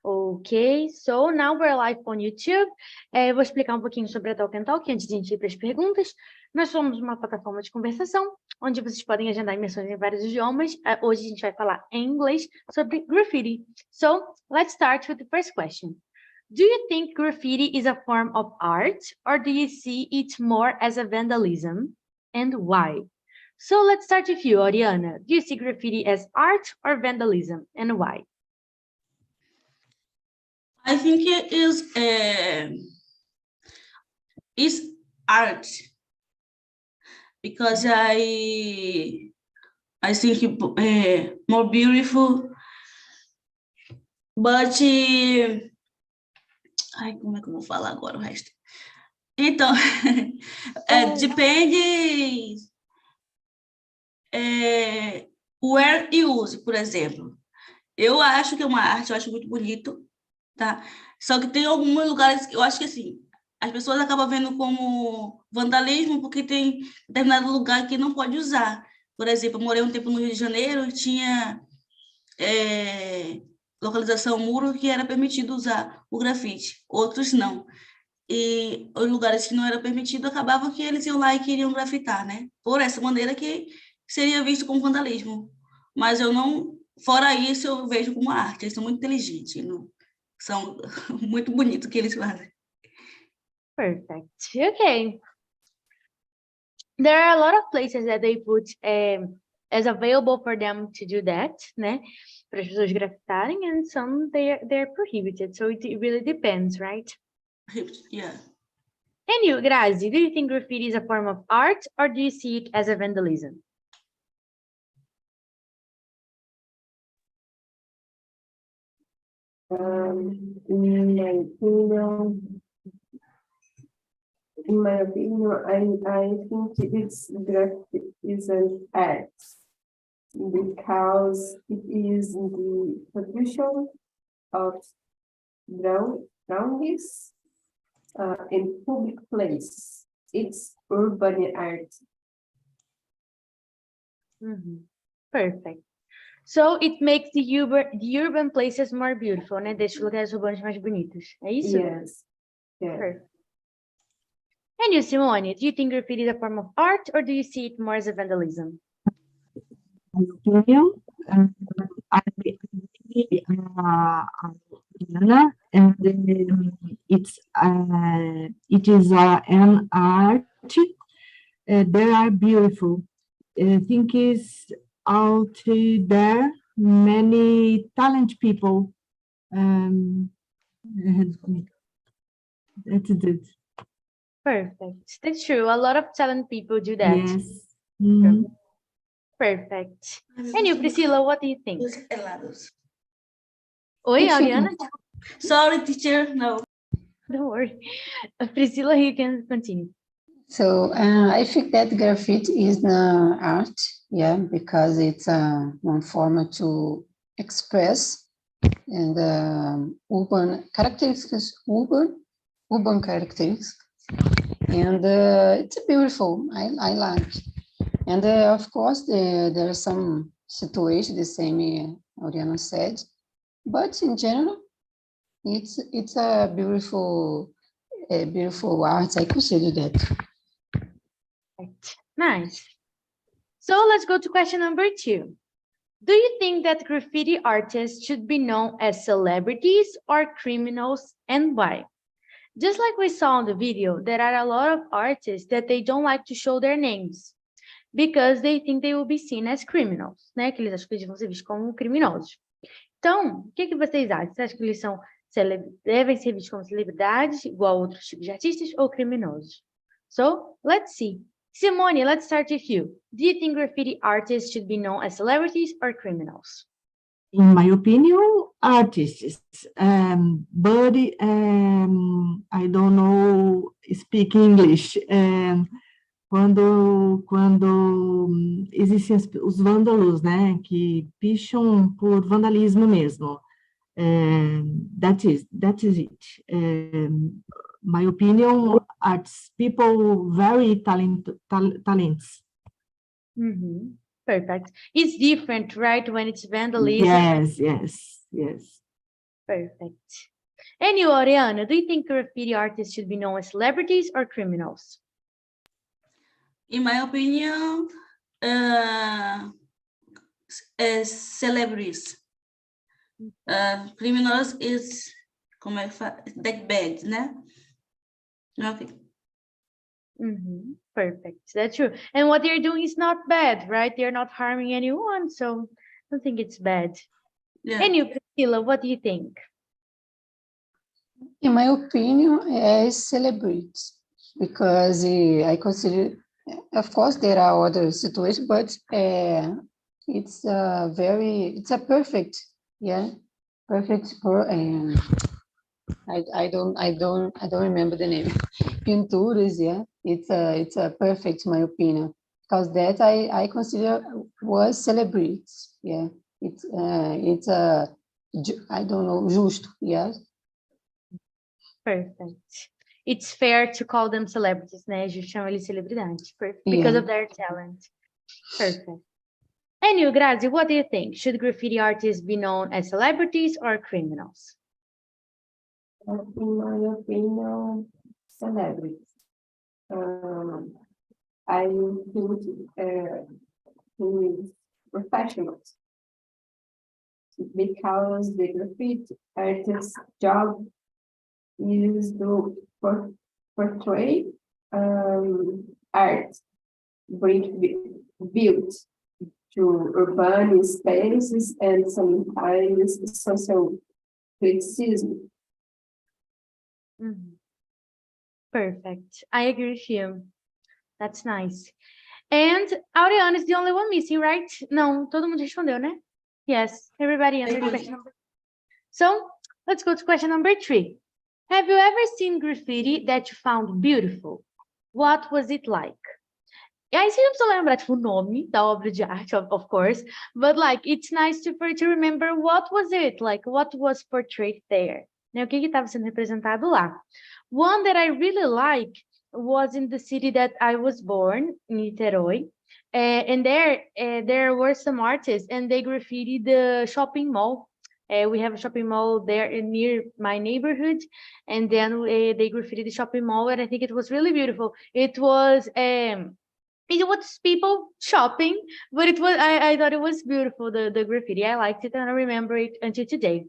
Ok, so now we're live on YouTube. Eu vou explicar um pouquinho sobre a TALKNTALK antes de a gente ir para as perguntas. Nós somos uma plataforma de conversação, onde vocês podem agendar imersões em vários idiomas. Hoje a gente vai falar em inglês sobre graffiti. So, let's start with the first question. Do you think graffiti is a form of art, or do you see it more as a vandalism? And why? So, let's start with you, Oriana. Do you see graffiti as art or vandalism, and why? I think it is art because I think it more beautiful, but como é que eu vou falar agora o resto? Então, depende where you use, por exemplo. Eu acho que é uma arte, eu acho muito bonito, tá? Só que tem alguns lugares que eu acho que assim, as pessoas acabam vendo como vandalismo porque tem determinado lugar que não pode usar. Por exemplo, eu morei um tempo no Rio de Janeiro e tinha localização muro que era permitido usar o grafite, outros não. E os lugares que não era permitido acabava que eles iam lá e queriam grafitar, né? Por essa maneira que seria visto como vandalismo. Mas eu não, fora isso, eu vejo como arte. Eles são muito inteligentes, não, são muito bonitos o que eles fazem. Perfect. Okay. There are a lot of places that they put as available for them to do that, né? Para as pessoas grafitarem, and some they're prohibited. So it really depends, right? Yeah. And you, Grazi, do you think graffiti is a form of art, or do you see it as a vandalism? In my opinion, I think graffiti is an art because it is the production of drawings in public place. It's urban art. Perfect. So it makes the urban places more beautiful, né? Deixa os lugares urbanos mais bonitos. É isso? Yes. Yeah. Perfect. And you, Simone, do you think graffiti is a form of art, or do you see it more as a vandalism? Opinion, and it is an art. They are beautiful. I think is out there many talented people. That's it. Perfect. That's true. A lot of talented people do that. Yes. Perfect. And you, Priscilla, what do you think? Oi, Ariana? Sorry, teacher. No. Don't worry. Priscilla, you can continue. So I think that graffiti is art, yeah, because it's one form to express and urban characteristics, urban characteristics, and it's beautiful. I like, and of course there are some situations the same Oriana said, but in general, it's a beautiful art. I consider that. Nice. So let's go to question number 2. Do you think that graffiti artists should be known as celebrities or criminals, and why? Just like we saw in the video, there are a lot of artists that they don't like to show their names because they think they will be seen as criminals, né? Que eles acham que eles vão ser vistos como criminosos. Então, o que vocês acham? Você acha que eles devem ser vistos como celebridades, igual a outros tipos de artistas, ou criminosos? So, let's see. Simone, let's start with you. Do you think graffiti artists should be known as celebrities or criminals? In my opinion, artists, but I don't know speak English. Quando existem os vândalos, né, que picham por vandalismo mesmo. That is it. My opinion, arts people very talents. Perfect. It's different, right? When it's vandalism. Yes. Perfect. And you, Oriana, do you think graffiti artists should be known as celebrities or criminals? In my opinion, celebrities. Criminals is that bad, né? Okay. Perfect. That's true. And what they're doing is not bad, right? They're not harming anyone, so I don't think it's bad. Yeah. And you, Priscilla, what do you think? In my opinion, as celebrities, because I consider, of course, there are other situations, but it's a perfect, perfect for, I don't remember the name. Pinturas, it's a perfect, in my opinion, because that I consider was celebrities, it's a, I don't know, justo, Perfect. It's fair to call them celebrities, né? A gente chama eles celebridades, because of their talent. Perfect. And you, Grazi, what do you think? Should graffiti artists be known as celebrities or criminals? In my opinion, celebrities. I think he's professionals because the graffiti artist's job is to portray art, built to urban spaces and sometimes social criticism. Perfect. I agree with you. That's nice. And Aureana is the only one missing, right? No, todo mundo respondeu, né? Yes, everybody answered question number. So let's go to question number 3. Have you ever seen graffiti that you found beautiful? What was it like? E aí, você não precisa lembrar, tipo, o nome da obra de arte, of course, but, like, it's nice to remember what was it, like, what was portrayed there. Né? O que estava sendo representado lá. One that I really like was in the city that I was born, in Niterói, and there were some artists, and they graffitied the shopping mall. We have a shopping mall there near my neighborhood, and then they graffitied the shopping mall, and I think it was really beautiful. It was people shopping, but it was I thought it was beautiful, the graffiti. I liked it, and I remember it until today.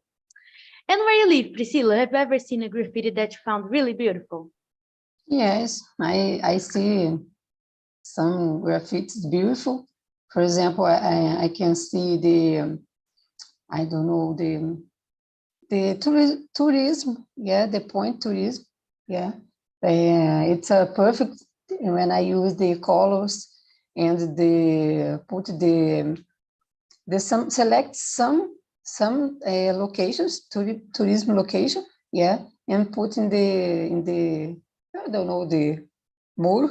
And where you live, Priscilla, have you ever seen a graffiti that you found really beautiful? Yes, I see some graffitis beautiful. For example, I can see the, I don't know, the tourism, the point tourism, it's a perfect when I use the colors and select some locations, tourism location, and put in the I don't know, the muro.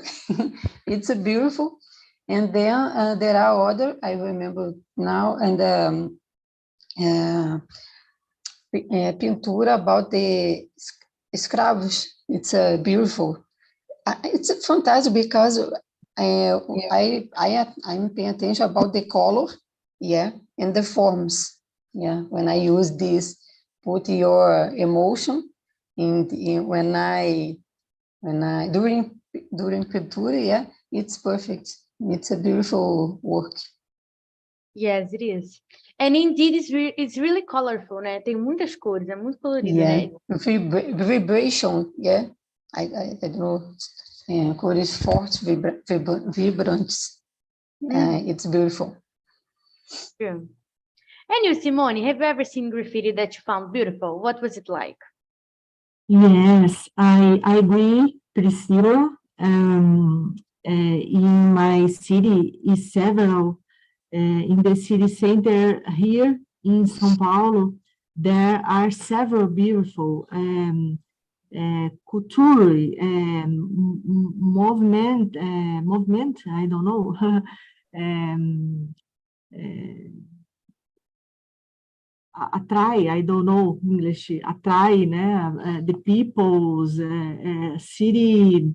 It's a beautiful. And then there are other, I remember now, and pintura about the escravos. It's beautiful. It's fantastic because I'm paying attention about the color, and the forms. When I use this, put your emotion during pintura, it's perfect. It's a beautiful work. Yes, it is. And indeed, it's really colorful, né? Tem muitas cores, é muito colorido, né? Vibration, I don't know, cores fortes, vibrantes. It's beautiful. True. And you, Simone, have you ever seen graffiti that you found beautiful? What was it like? Yes, I agree, Priscilla. In my city is several, in the city center here in São Paulo, there are several beautiful culture, movement, I don't know, attract, I don't know English, attract, né? The people's city,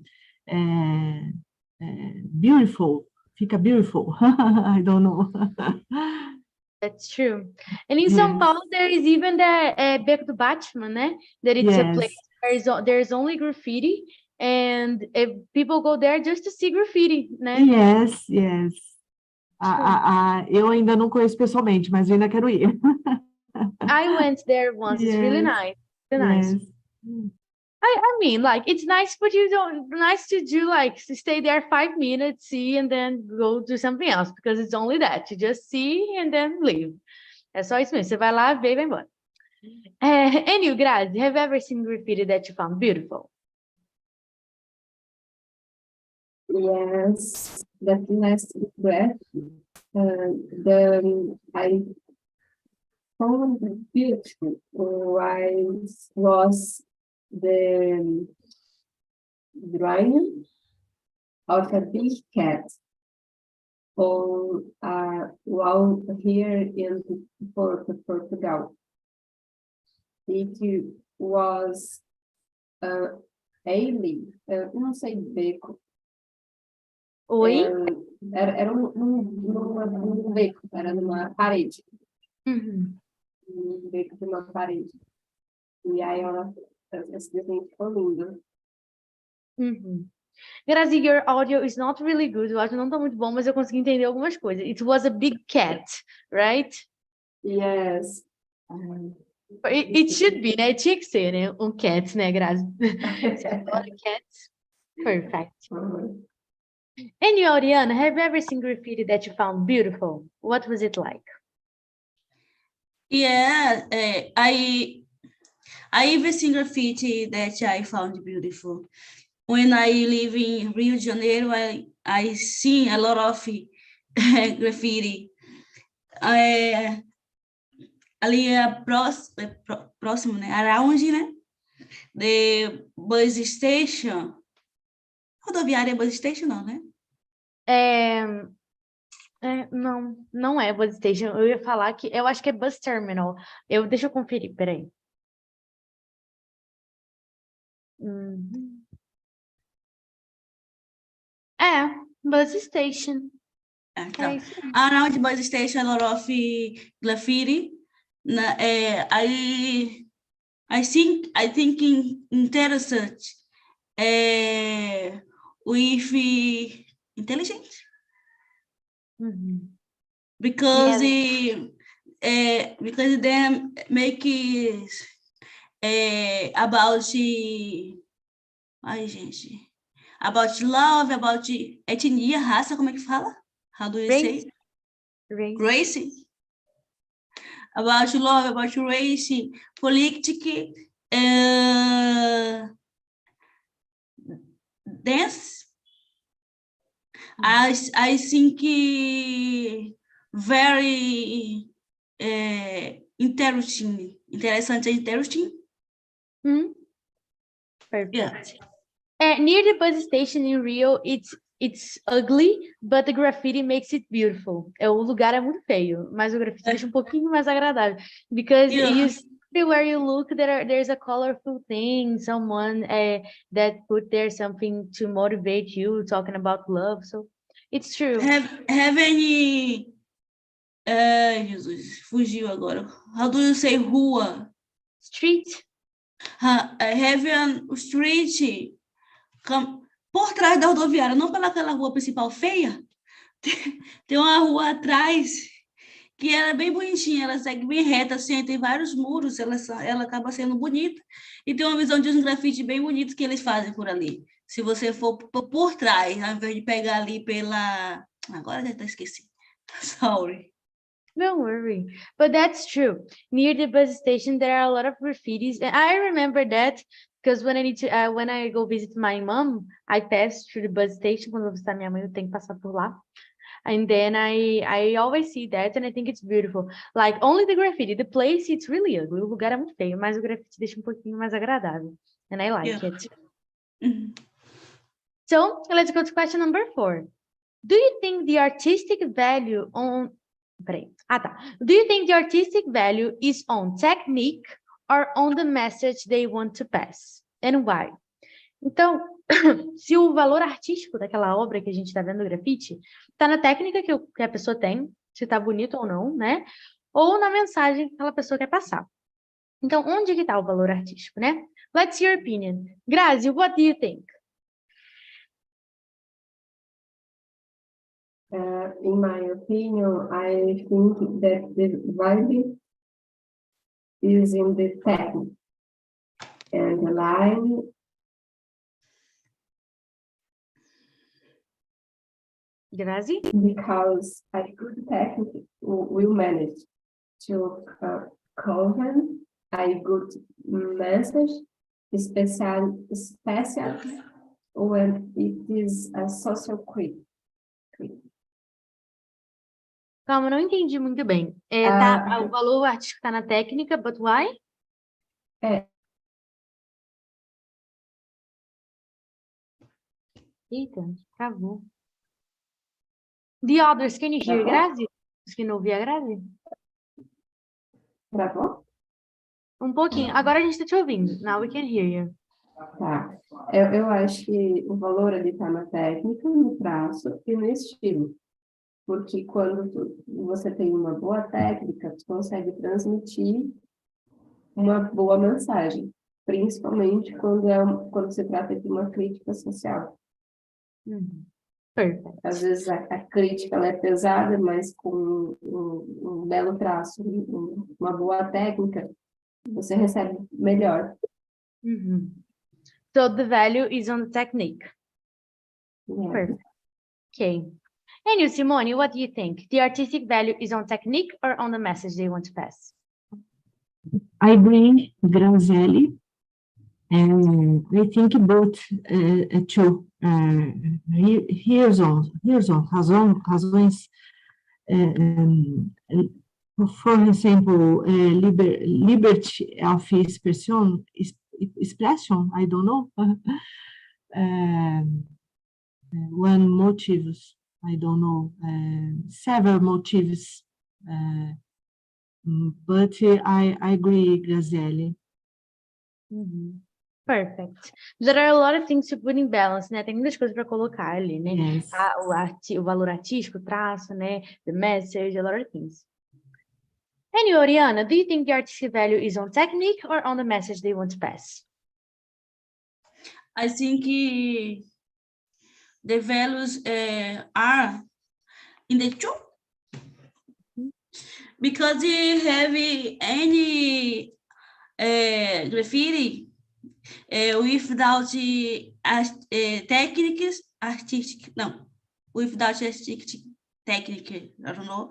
beautiful, fica beautiful, I don't know. That's true. And in São Yes. Paulo, there is even the Beco do Batman, né? That it's a place there's only graffiti, and people go there just to see graffiti, né? Yes, yes. Eu ainda não conheço pessoalmente, mas eu ainda quero ir. I went there once. It's really Yes, nice. Really nice. yes. I mean, like, it's nice, but nice to do, like, to stay there 5 minutes, see, and then go do something else, because it's only that. You just see and then leave. É só isso mesmo. Você vai lá, vê e vai embora. And you, Grazi, have you ever seen graffiti that you found beautiful? Yes, that last breath, I found beautiful was the drawing of a big cat on a wall here in Portugal. It was não sei beco. Oi? Era um beco, era numa parede. Uhum. Um beco de uma parede. E aí esse desenho ficou lindo. Uhum. Grazi, your audio is not really good. O áudio não tá muito bom, mas eu consegui entender algumas coisas. It was a big cat, right? Yes. It should be, né? Tinha que ser, né? Um cat, né, Grazi? Você adora cats? Perfect. And you, Oriana, have you ever seen graffiti that you found beautiful? What was it like? Yeah, I even seen graffiti that I found beautiful. When I live in Rio de Janeiro, I see a lot of graffiti. Ali é próximo, né? Around, né? The bus station. Rodoviária bus station, não, né? Não é bus station. Eu ia falar que eu acho que é bus terminal. Deixa eu conferir, peraí. Bus station. Então, around bus station, a lot of graffiti. I think interessant. With intelligent. Because because them make about gente, about love, about etnia, raça, como é que fala? How do you say? Race. About love, about race, politics, dance. I think very interesting. Interesting. Perfect. Near the bus station in Rio, it's ugly, but the graffiti makes it beautiful. O lugar é muito feio, mas o graffiti deixa um pouquinho mais agradável. Because everywhere you look, there's a colorful thing, someone that put there something to motivate you, talking about love. So it's true. Have any... Jesus, fugiu agora. How do you say rua? Street. Have a street... Por trás da rodoviária, não pelaquela rua principal feia, tem uma rua atrás que ela é bem bonitinha, ela segue bem reta, assim, tem vários muros, ela acaba sendo bonita, e tem uma visão de uns grafites bem bonitos que eles fazem por ali. Se você for por trás, ao invés de pegar ali pela... Agora já esqueci. Sorry. Don't worry, but that's true. Near the bus station, there are a lot of graffitis, and I remember that because when I go visit my mom, I pass through the bus station. Quando eu visitar minha mãe, eu tenho que passar por lá. And then I always see that, and I think it's beautiful. Like, only the graffiti, the place, it's really ugly. O lugar é muito feio, mas o graffiti deixa um pouquinho mais agradável. And I like it. So, let's go to question number 4. Do you think the artistic value on... Do you think the artistic value is on technique or on the message they want to pass? And why? Então, se o valor artístico daquela obra que a gente está vendo no grafite está na técnica que a pessoa tem, se tá bonito ou não, né? Ou na mensagem que aquela pessoa quer passar. Então, onde que tá o valor artístico, né? Let's see your opinion. Grazi, what do you think? In my opinion, I think that the value is in the technique and the line. Grazi? Because a good technique will manage to convey a good message, especially when it is a social critique. Calma, não entendi muito bem. O valor artístico tá na técnica, but why? Eita, travou. The others, can you hear Grazi? Os que não ouviam a Grazi? Travou? Um pouquinho. Agora a gente tá te ouvindo. Now we can hear you. Tá. Eu acho que o valor ali está na técnica, no traço e no estilo. Porque quando você tem uma boa técnica, você consegue transmitir uma boa mensagem. Principalmente quando se trata de uma crítica social. Perfect. Às vezes a crítica ela é pesada, mas com um belo traço, uma boa técnica, você recebe melhor. So the value is on the technique. Yeah. Perfect. Okay. And you, Simone, what do you think? The artistic value is on technique or on the message they want to pass? I agree, Grazielli, and I think both two. Here's on razões. For example, liberty of expression, I don't know. One motives, I don't know, several motives, but I agree, Grazielli. Perfect. There are a lot of things to put in balance, né? Tem muitas coisas para colocar ali, né? Yes. O valor artístico, o traço, né? The message, a lot of things. And you, Oriana, do you think the artistic value is on technique or on the message they want to pass? I think the values are in the two. Because you have any graffiti without techniques, artistic, no, without artistic technique, I don't know.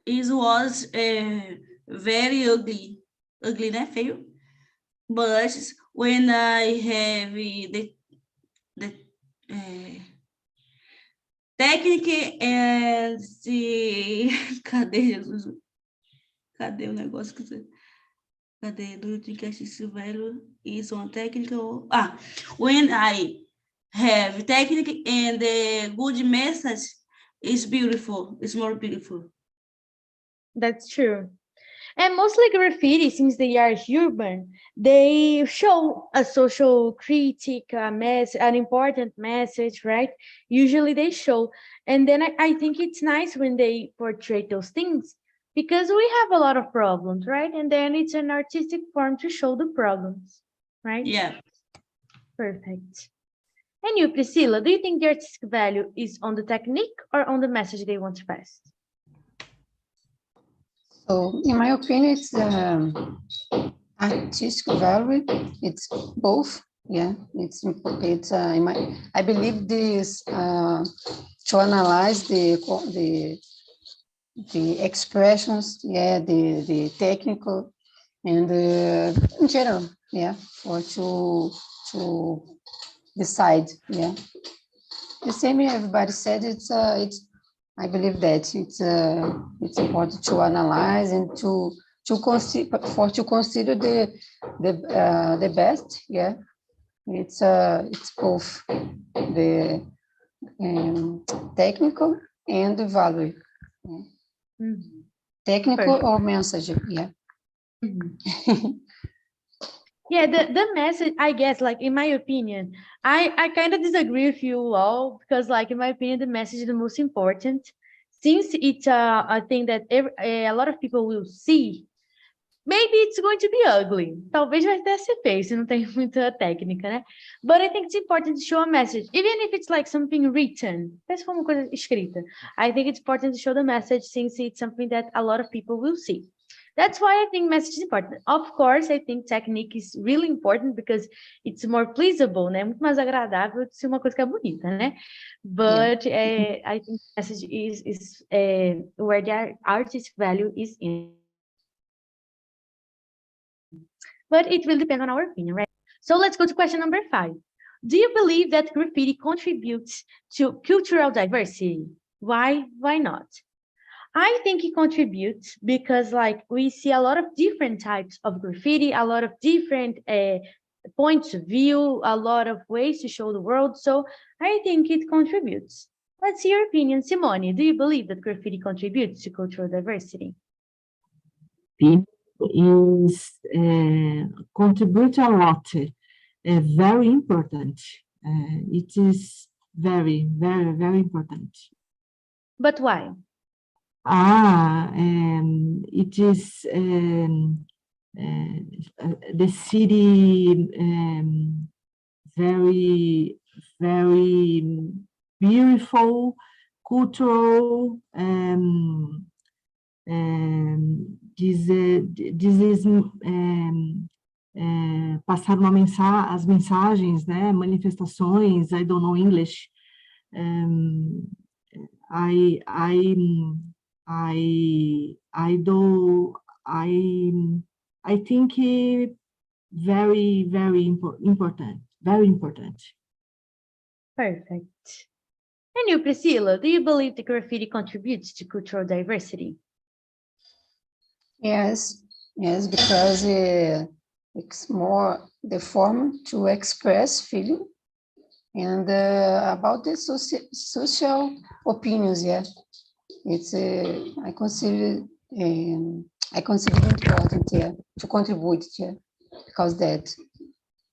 It was very ugly, né, feio. But when I have the technique and the cadê o negócio que você... Cadê? Do you think artistic value is on technical? When I have technique and the good message is beautiful, it's more beautiful. That's true. And mostly graffiti, since they are urban, they show a social critique, an important message, right? Usually they show. And then I think it's nice when they portray those things because we have a lot of problems, right? And then it's an artistic form to show the problems, right? Yeah. Perfect. And you, Priscilla, do you think the artistic value is on the technique or on the message they want to pass? So, in my opinion, it's artistic value. It's both. Yeah, I believe this to analyze the expressions. Yeah, the technical and in general. Yeah, or to decide. Yeah, the same everybody said. I believe that it's important to analyze and to consider the best. Yeah, it's both the technical and the value. Yeah. Technical or message. Yeah. Yeah, the message, I guess, like in my opinion, I kind of disagree with you all because, like, in my opinion, the message is the most important. Since it's a thing that a lot of people will see, maybe it's going to be ugly. Talvez vai até ser feio, se não tem muita técnica, né? But I think it's important to show a message, even if it's like something written. Pensa como uma coisa escrita. I think it's important to show the message since it's something that a lot of people will see. That's why I think message is important. Of course, I think technique is really important because it's more pleasable, né? Muito mais agradável de ser uma coisa que é bonita, né? But I think message is where the artist value is in. But it will depend on our opinion, right? So let's go to question number 5. Do you believe that graffiti contributes to cultural diversity? Why? Why not? I think it contributes because, like, we see a lot of different types of graffiti, a lot of different points of view, a lot of ways to show the world. So I think it contributes. Let's see your opinion. Simone, do you believe that graffiti contributes to cultural diversity? Is contribute a lot, very important. It is very, very, very important. But why? It is the city very, very beautiful, cultural. This is passar as mensagens, né? Manifestações. I don't know English. I think very, very important. Very important. Perfect. And you, Priscilla, do you believe that graffiti contributes to cultural diversity? Yes, because it's more the form to express feeling and about the social opinions. Yeah, it's I consider important to contribute because that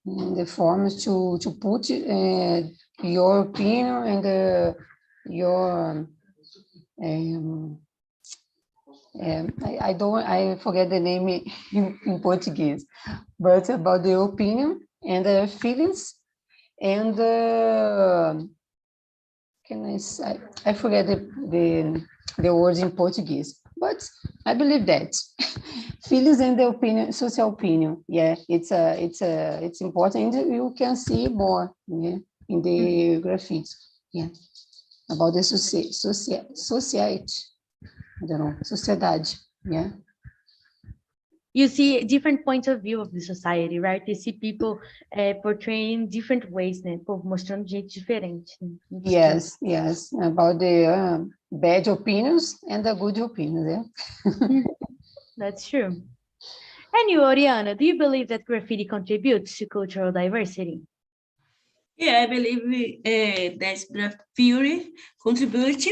the form is to put your opinion and your I forget the name in Portuguese, but about the opinion and the feelings and I forget the words in Portuguese, but I believe that feelings and the opinion, social opinion, yeah, it's important. And you can see more in the graffiti, yeah, about the society. I don't know, sociedade, yeah. You see different points of view of the society, right? You see people portraying different ways, né? Povo mostrando de jeito diferente. Yes, about the bad opinions and the good opinions, yeah. That's true. And you, Oriana, do you believe that graffiti contributes to cultural diversity? Yeah, I believe that graffiti contributes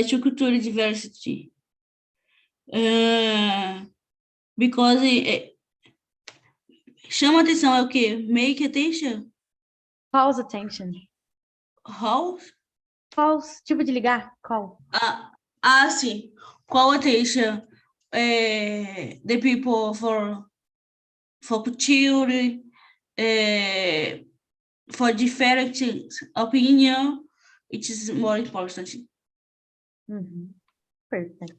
to cultural diversity because chama atenção é o quê? Make attention. Calls attention. How? Calls, tipo de ligar, call. Sim. Call attention the people for culture, for different opinion. It is more important. Perfect.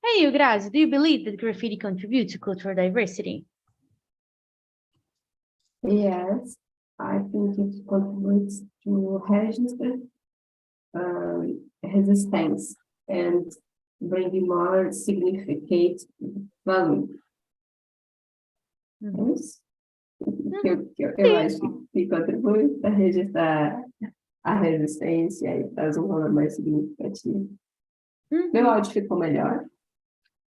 Hey, you guys, do you believe that graffiti contributes to cultural diversity? Yes, I think it contributes to register resistance and bring more significant value. É isso? Eu acho que contribui para registrar a resistência e traz um valor mais significativo. Meu áudio ficou melhor?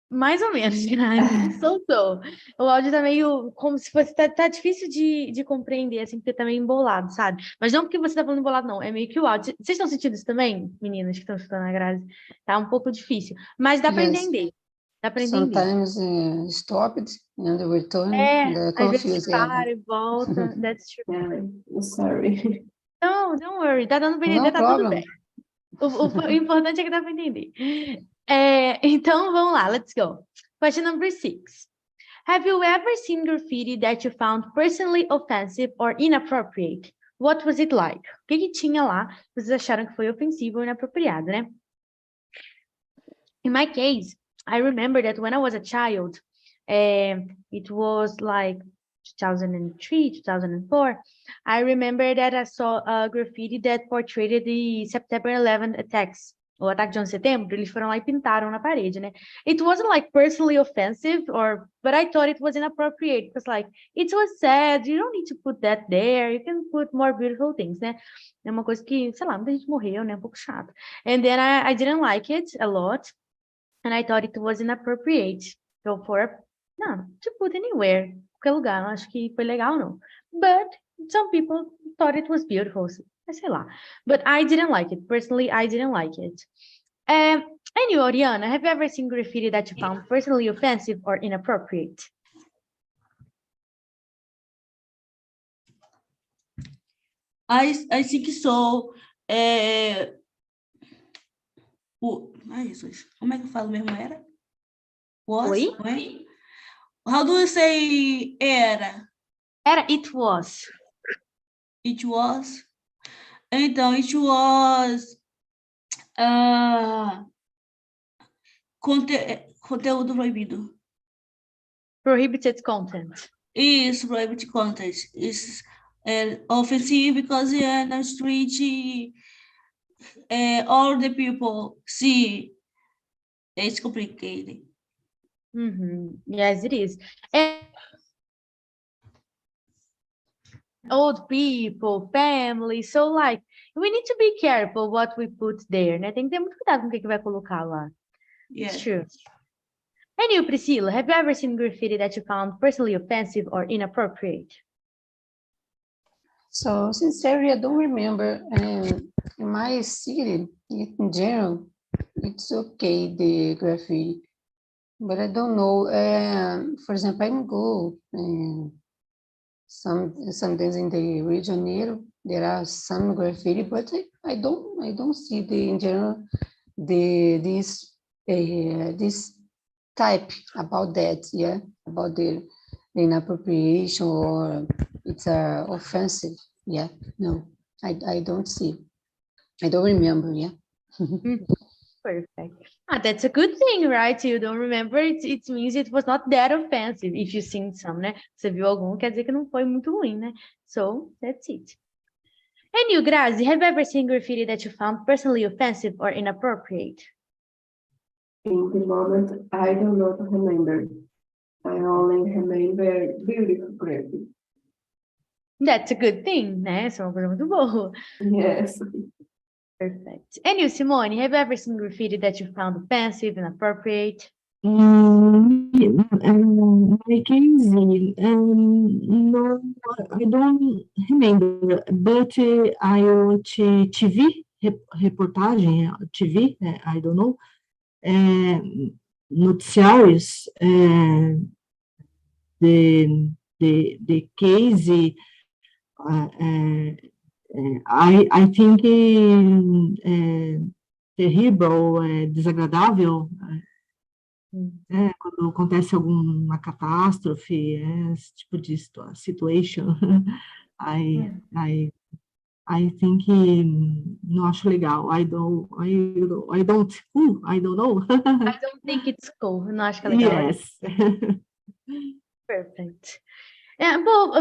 Mais ou menos, Grazi. Soltou. O áudio tá meio como se fosse... Tá difícil de compreender, assim, porque tá meio embolado, sabe? Mas não porque você tá falando embolado, não. É meio que o áudio... Vocês estão sentindo isso também, meninas que estão escutando a Grazi? Tá um pouco difícil. Mas dá para entender. Dá para entender. Sometimes stopped and return, É, and às vezes confused. para e volta. That's true. Yeah, sorry. Não, don't worry. Tá dando para No entender, tá tudo problem. bem. O importante é que dá para entender. Então, vamos lá. Let's go. Question number 6. Have you ever seen graffiti that you found personally offensive or inappropriate? What was it like? O que tinha lá que vocês acharam que foi ofensivo ou inapropriado, né? In my case, I remember that when I was a child, it was like 2003, 2004, I remember that I saw a graffiti that portrayed the September 11th attacks, o ataque de 11 de setembro. Eles foram lá e pintaram na parede, né? It wasn't like personally offensive, but I thought it was inappropriate, because like, it was sad, you don't need to put that there, you can put more beautiful things, né? É uma coisa que, sei lá, muita gente morreu, né? Um pouco chato. And then I didn't like it a lot, and I thought it was inappropriate. So to put anywhere, qualquer lugar, não acho que foi legal, não. But some people thought it was beautiful, sei lá. But I didn't like it. Personally, I didn't like it. Anyway, Oriana, have you ever seen graffiti that you found personally offensive or inappropriate? I think so. Ai, Jesus. Como é que eu falo mesmo? Era? Was? Oi? When? How do you say era? Era it was. It was. Então, it was conteúdo proibido. Prohibited content. Isso, prohibited content. Is offensive because in the street, all the people see. It's complicated. Yes, it is. And old people, family, so like, we need to be careful what we put there, né? Tem que ter muito cuidado com o que vai colocar lá. Yeah. It's true. And you, Priscilla, have you ever seen graffiti that you found personally offensive or inappropriate? So sincerely, I don't remember. In my city, in general, it's okay, the graffiti. But I don't know. For example, I can go some days in the Rio de Janeiro. There are some graffiti, but I don't see in general this type about that. Yeah, about the inappropriation or it's offensive. Yeah, no, I don't see. I don't remember. Yeah. Perfect. That's a good thing, right? You don't remember, it means it was not that offensive. If you've seen some, né? Você viu algum, quer dizer que não foi muito ruim, né? So, that's it. And you, Grazi, have you ever seen graffiti that you found personally offensive or inappropriate? In the moment, I do not remember. I only remember beautiful graffiti. That's a good thing, né? Isso é uma coisa muito boa. Yes. Perfect. And you, Simone, have you ever seen graffiti that you found offensive, inappropriate? Mackenzie, no, I don't remember, but I watch TV, reportagem, TV, I don't know, noticiários, the case, I think terrível, desagradável, quando acontece alguma catástrofe, esse tipo de situation, I think não acho legal. I don't know. I don't think it's cool. Não acho que é legal. Yes. Perfect.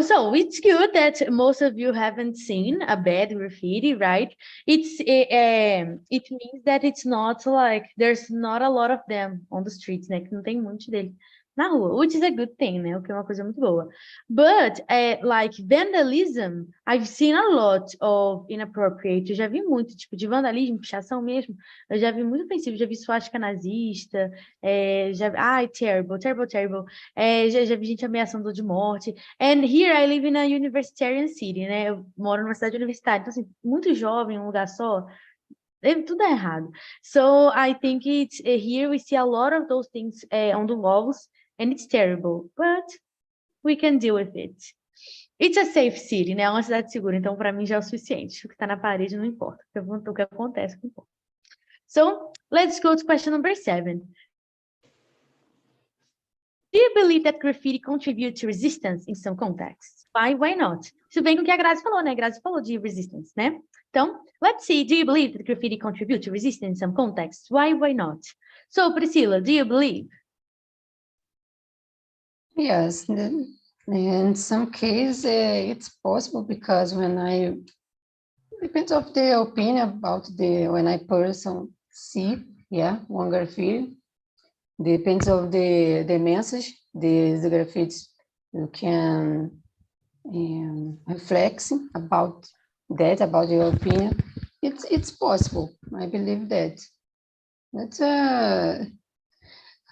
So it's good that most of you haven't seen a bad graffiti, right? It means that it's not like there's not a lot of them on the streets, né? Que não tem muito dele na rua, which is a good thing, né? O que é uma coisa muito boa. But like vandalism, I've seen a lot of inappropriate. Eu já vi muito tipo de vandalismo, pichação mesmo. Eu já vi muito ofensivo, já vi suástica nazista, terrible. Já vi gente ameaçando de morte. And here I live in a universitarian city, né? Eu moro numa cidade universitária, então assim, muito jovem, um lugar só. Tudo é errado. So I think it's here we see a lot of those things on the walls, and it's terrible, but we can deal with it. It's a safe city, né? É uma cidade segura, então para mim já é o suficiente. O que está na parede não importa. O que acontece não importa. So let's go to question number 7. Do you believe that graffiti contributes to resistance in some contexts? Why not? Isso vem com o que a Grazi falou, né? A Grazi falou de resistance, né? Então, let's see. Do you believe that graffiti contributes to resistance in some contexts? Why not? So, Priscilla, do you believe? Yes, in some cases it's possible because depends of the opinion about when I person see, one graffiti, depends of the message, the graffiti you can reflect about that, about your opinion. It's possible. I believe that.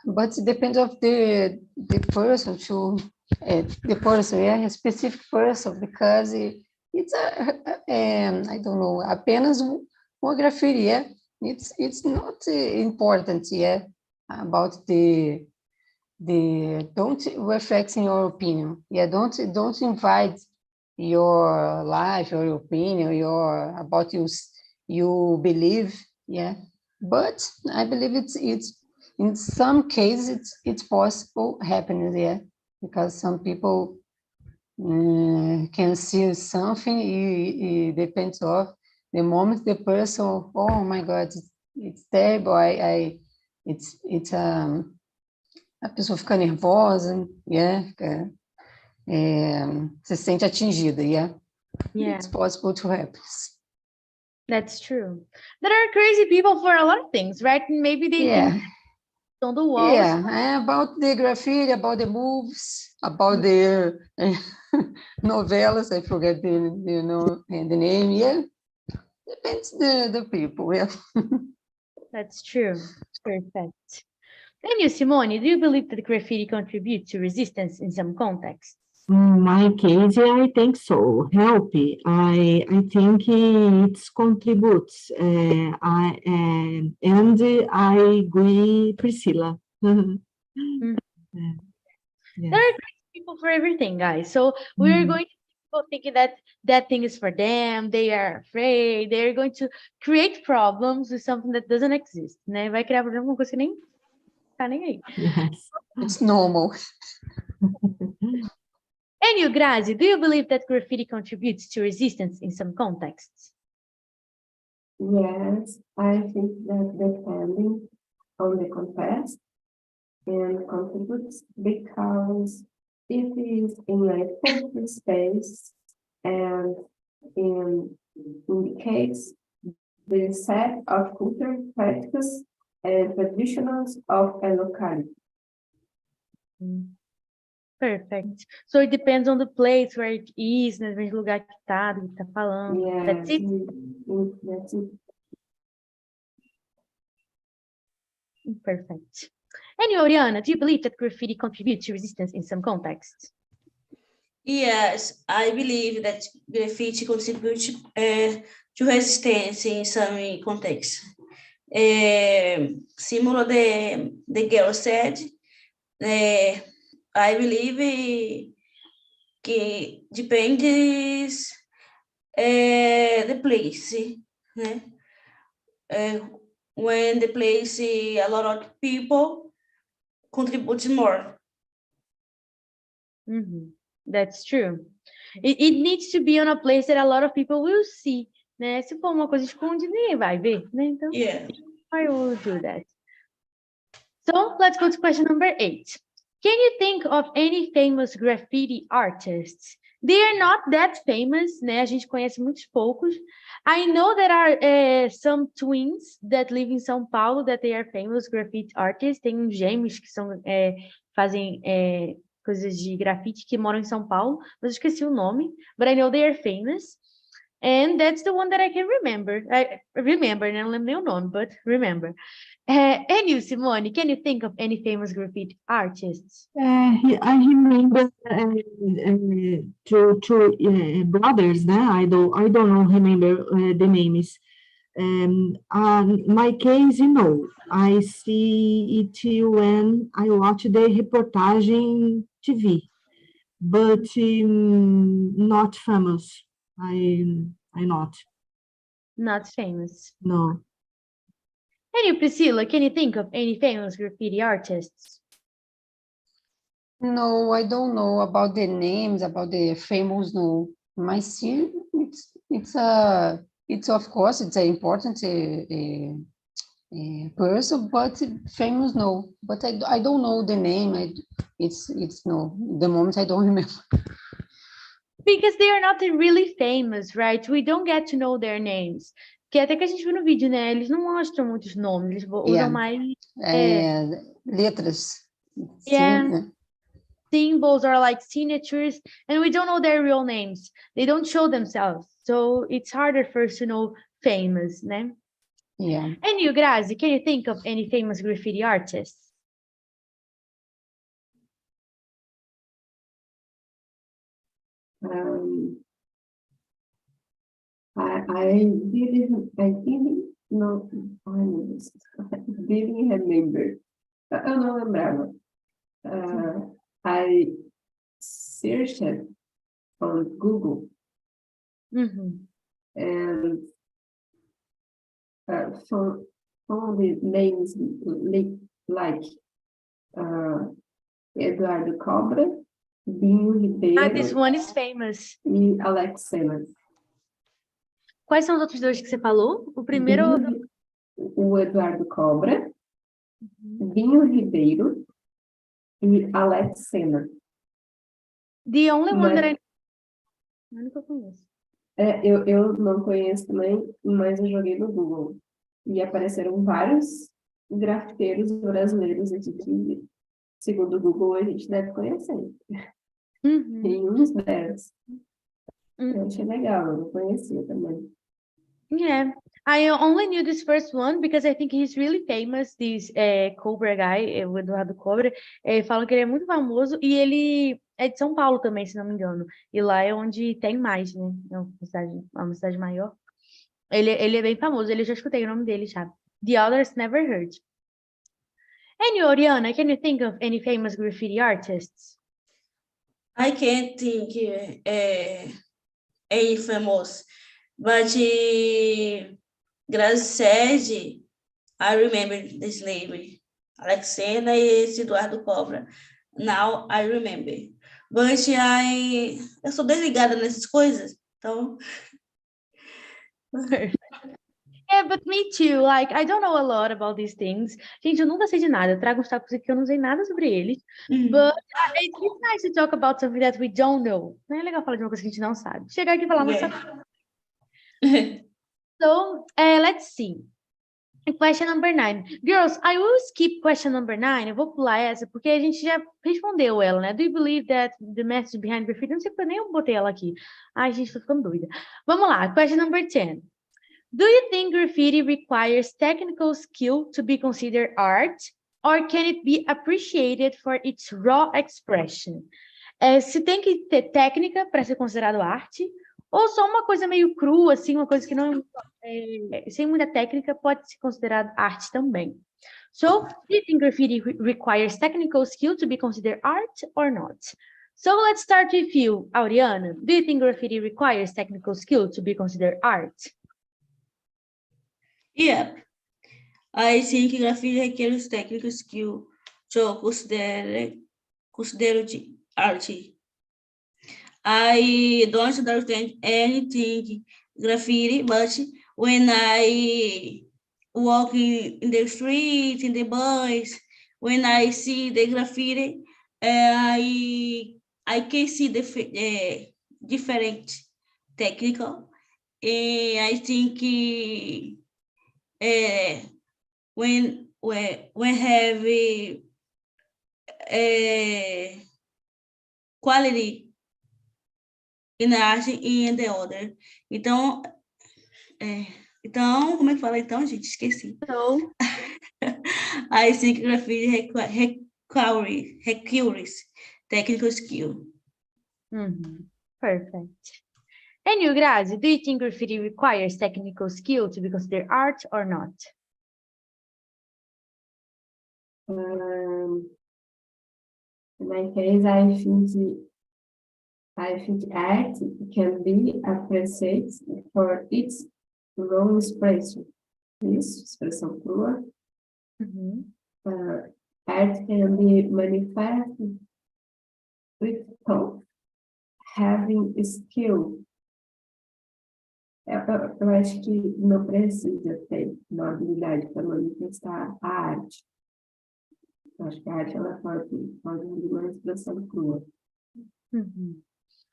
But it depends of the person to the person, a specific person, because it's I don't know, apenas uma graffiti, It's not important, about the don't reflect in your opinion, don't invite your life or your opinion, about you believe, but I believe it's in some cases it's possible happening, because some people can see something. It depends of the moment the person, oh my God, it's terrible. It's a pessoa fica nervosa, se sente atingida, It's possible to happen. That's true. There are crazy people for a lot of things, right? Maybe they think on the walls. About the graffiti, about the moves, about the novelas. I forget the name. Depends the people. That's true. Perfect. And you, Simone, do you believe that graffiti contributes to resistance in some contexts? In my case, I think so. Help. I think it contributes. And I agree, Priscilla. There are people for everything, guys. So we're going to people thinking that thing is for them. They are afraid. They're going to create problems with something that doesn't exist. Né? Vai criar problema com coisa que nem tá nem aí. Yes. It's normal. And you, Grazi, do you believe that graffiti contributes to resistance in some contexts? Yes, I think that depending on the context and contributes, because it is in a public space and indicates the set of cultural practices and traditions of a locality. Perfect. So it depends on the place where it is, né? Depende do lugar que tá, do que tá falando. That's it. That's it. Perfect. And you, Oriana, do you believe that graffiti contributes to resistance in some contexts? Yes, I believe that graffiti contributes to resistance in some contexts. Similar the girl said, I believe que depende the place, né? When the place a lot of people contributes more. That's true. It needs to be on a place that a lot of people will see, né? Se for uma coisa escondida, ninguém vai ver, né? Então, I will do that. So let's go to question number 8. Can you think of any famous graffiti artists? They are not that famous, né? A gente conhece muitos poucos. I know there are some twins that live in São Paulo that they are famous graffiti artists. Tem uns gêmeos que fazem coisas de grafite que moram em São Paulo, mas eu esqueci o nome. But I know they are famous. And that's the one that I can remember. I remember, não lembro nem o nome, but remember. And you, Simone, can you think of any famous graffiti artists? I remember two brothers, né? I don't know, remember the names. My case, I see it when I watch the reportagem TV, but not famous. I not. Not famous. No. And you, Priscilla, can you think of any famous graffiti artists? No, I don't know about the names, about the famous. No, my city, it's of course it's an important person, but famous no. But I don't know the name. It's no. The moment I don't remember. Because they are not really famous, right? We don't get to know their names. Que até que a gente viu no vídeo, né? Eles não mostram muitos nomes, eles usam mais Letras. Yeah. Sim, symbols or like signatures, and we don't know their real names. They don't show themselves, so it's harder for us to know famous, né? Yeah. And you, Grazi, can you think of any famous graffiti artists? I didn't know, I didn't remember. Eu não lembrava. I searched on Google Mm-hmm. and found the names like Eduardo Cobra, Binho Ribeiro This one is famous. e Alexena. Quais são os outros dois que você falou? O primeiro... O Eduardo Cobra, Binho Ribeiro e Alexena. The only one that I não conheço. Eu não conheço também, mas eu joguei no Google. E apareceram vários grafiteiros brasileiros aqui que, segundo o Google, a gente deve conhecer. Uhum. Tem uns 10. Eu achei legal, eu não conhecia também. Yeah, I only knew this first one because I think he's really famous, this Cobra guy, o Eduardo Cobra. Falam que ele é muito famoso e ele é de São Paulo também, se não me engano. E lá é onde tem mais, né? É uma cidade maior. Ele é bem famoso, eu já escutei o nome dele já. The others never heard. And you, Oriana, can you think of any famous graffiti artists? I can't think any famous, but Grazi said, I remember this name, Alexena e Eduardo Cobra. Now I remember. But eu sou desligada nessas coisas, então... Yeah, but me too. Like, I don't know a lot about these things. Gente, eu nunca sei de nada. Eu trago uns tópicos aqui que eu não sei nada sobre eles. But it's nice to talk about something that we don't know. Não é legal falar de uma coisa que a gente não sabe. Chegar aqui e falar, Yeah. nossa. So, let's see. Question number 9. Girls, I will skip question number 9. Eu vou pular essa, porque a gente já respondeu ela, né? Do you believe that the message behind graffiti... Não sei porque eu nem botei ela aqui. Ai, gente, tô ficando doida. Vamos lá, question number 10. Do you think graffiti requires technical skill to be considered art, or can it be appreciated for its raw expression? Se tem que ter técnica para ser considerado arte, ou só uma coisa meio crua, assim, uma coisa que não sem muita técnica pode ser considerado arte também. So, do you think graffiti requires technical skill to be considered art or not? So let's start with you, Auriana. Do you think graffiti requires technical skill to be considered art? Yeah, I think graffiti requires technical skill to consider de arte. I don't understand anything graffiti, but when I walk in the street, in the bus, when I see the graffiti, I can see the different technical. I think when have quality in art and the other. Então, como é que fala então, gente? Esqueci. So, I think graffiti requires technical skill. perfect. And you, Grazi, do you think graffiti requires technical skill to be considered art or not? In my case, I think art can be appreciated for its raw expression. Isso, expressão crua. Art can be manifested without having skill. Eu acho que não precisa ter uma habilidade para manifestar a arte. Eu acho que a arte ela pode vir uma expressão crua.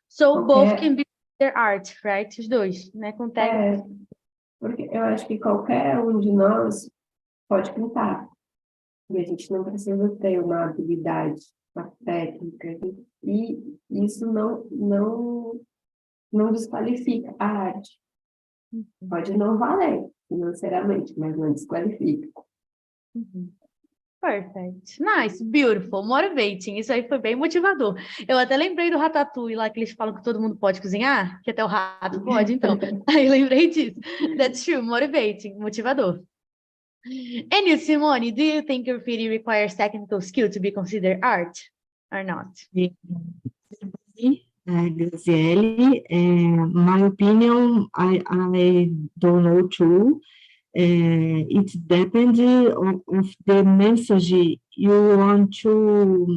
So both can be their art, right? Os dois, né? Com técnica. Porque eu acho que qualquer um de nós pode pintar. E a gente não precisa ter uma habilidade, uma técnica. E isso não desqualifica a arte. Pode não valer financeiramente, mas não desqualifica. Perfect. Nice, beautiful, motivating. Isso aí foi bem motivador. Eu até lembrei do Ratatouille lá, que eles falam que todo mundo pode cozinhar, que até o rato pode, então. Aí lembrei disso. That's true, motivating, motivador. And you, Simone, do you think graffiti requires technical skill to be considered art or not? Graziele, my opinion, I don't know too. It depends of the message you want to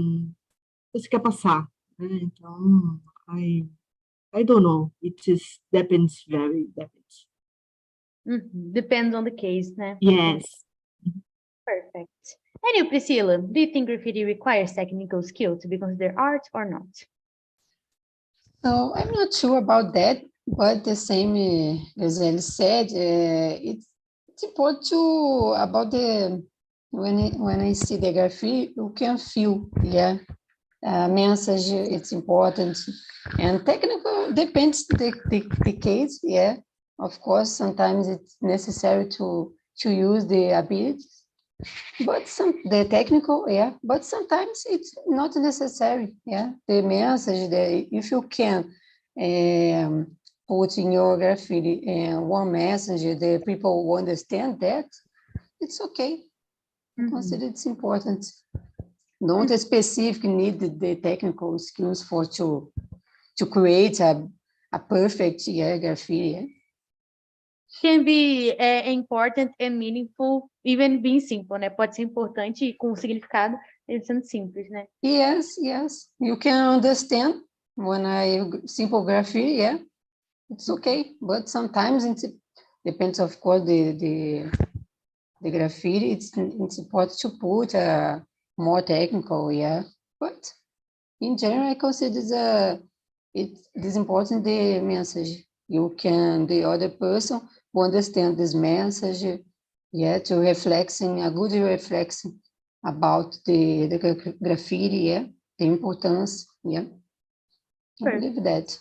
você quer passar, né? Então, I don't know. It is depends. Depends on the case, né? Yes. Perfect. And you, Priscilla, do you think graffiti requires technical skill to be considered art or not? So I'm not sure about that, but the same as Elle said, it's important to about the when I see the graffiti, you can feel, message. It's important, and technical depends the case. Yeah, of course, sometimes it's necessary to use the abilities, but the technical, but sometimes it's not necessary. Yeah, the message, if you can put in your graffiti one message, the people will understand that, it's okay. I consider it's important. Not specific need the technical skills for to create a perfect graffiti. Can be important and meaningful, even being simple, né? Pode ser importante e com significado, ele sendo simples, né? Yes. You can understand when simple graffiti, it's okay. But sometimes it depends, of course, the graffiti. It's important to put more technical, But in general, I consider it is important the message. You can the other person who understand this message, to reflecting a good reflection about the graffiti, the importance, I believe that.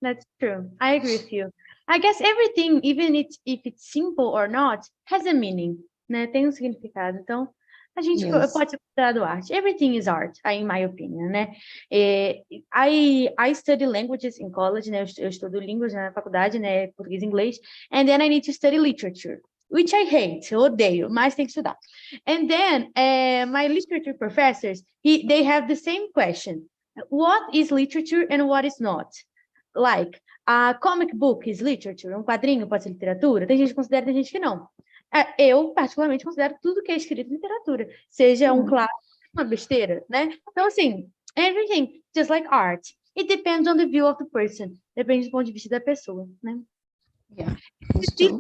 That's true. I agree with you. I guess everything, even if it's simple or not, has a meaning, né? Tem um significado. Então, a gente pode ser considerado arte. Everything is art, in my opinion, né? I study languages in college, né? Eu estudo línguas na faculdade, né? Português e inglês. And then I need to study literature, which I hate, eu odeio, mas tem que estudar. And then my literature professors, they have the same question. What is literature and what is not? Like, a comic book is literature, um quadrinho pode ser literatura? Tem gente que considera, tem gente que não. Eu, particularmente, considero tudo que é escrito literatura, seja um clássico, uma besteira, né? Então, assim, everything, just like art, it depends on the view of the person, depende do ponto de vista da pessoa, né? Yeah, it's true.